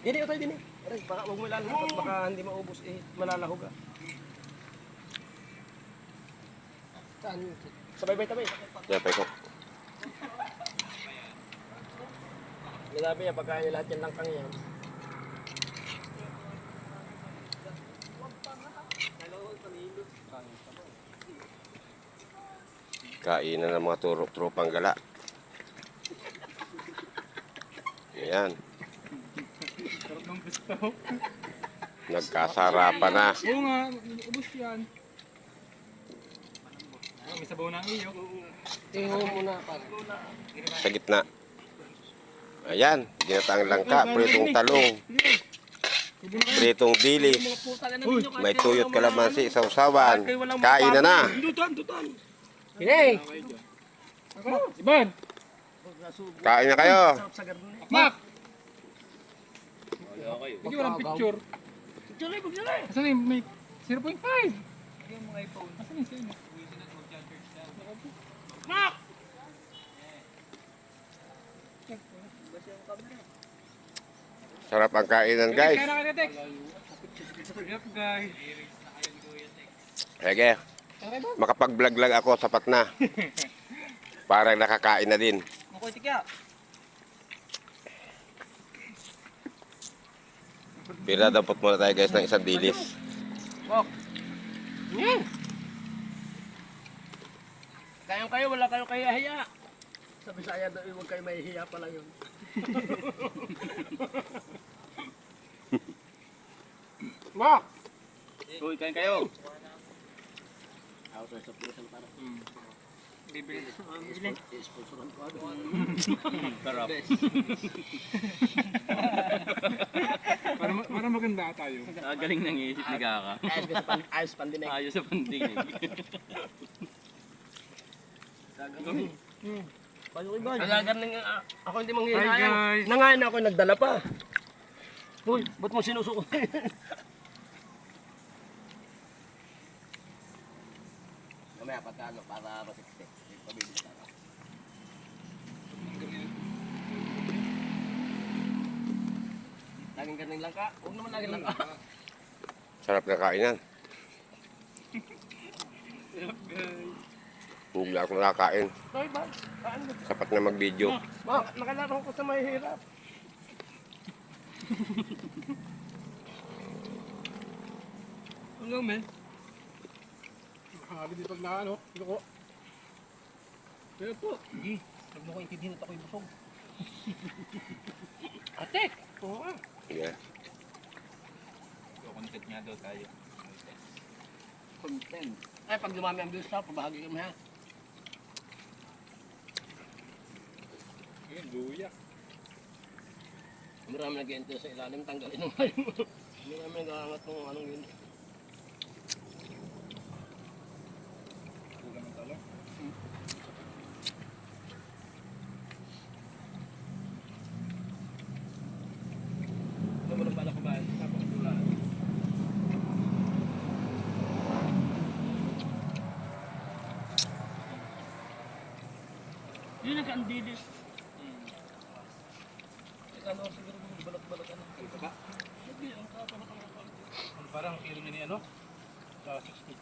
Dini, tayo dini. Aray, baka huwag mo ilalabas, baka hindi maubos eh, malalahog ah. Saan? Sabay-bay tabay. Yan, paikot. Grabe yan, pagkain lahat yan langkang yan. Kainan ng mga tropang gala. Ayan. Nagkasarapan na. Oo nga, ubos yan. May sabaw na iyo. Tingnan mo muna, para. Sa gitna. Ayan. Ginataang langka. Pritong talong. Pritong dilis. May tuyot kalamansi. Sausawan. Kain na na. Dutan. Hey! Iban! Kain na kayo. Mak! Hindi walang picture. Asan yung may 0.5? Asan yung sa'yo? Mak! Sarap ang kainan, guys. Kaya na kayo, Tex. Yep, guys. Sige. Makapag-vlog-vlog ako, sapat na. Parang nakakain na din. Makoy tikya. Pira, dapat muna tayo guys ng isang dilis. Bok. Kayong kayo, wala kayo kaya-hiya. Sa Bisaya daw, huwag kayo mahihiya pala yun. Bok! Uy, kain kayo. Ako sa pusan para. Bibili. Sponsoran ko agad. Sarap. Para maganda tayo. Galing nang isip ni Kaka. Ayos pandinig. Ayos sa pandinig. Kagagan ng ako hindi Hi, manghihinayan. guys. Nangain ako, nagdala pa. Uy, ba't mo sinusuko? Mamaya pagkano para masiksik. Pabibili ka. Laging ganing lang ka. Huwag naman laging lang ka. Sarap na kainan. Hindi na ako nakakain. Hoy, ba? Saan mo? Sapat na mag-video. Ba, nakalaro ko sa mahihirap. Ano men? Habi dito pag na ano, dito ko. Kaya po. Hindi. Huwag mo ko intindihin at ako'y busog. Atek! Oo nga. Yeah. Content nga daw tayo. Content. Ay, pag dumami ang views na, pabahagi kami ha. Ayun, luya. Marami nag-enter sa ilalim, tanggalin ng lalim. Marami nag-aangat ng anong yun. Kulang ng talong. Ito mo lang pala kumain. Tapos kulaan. Yun nagka-andilis. Ano siguro balak-balak ano. Ito ba? Hindi, ang kapalak ang Parang kilo niya ni ano? Sa 60.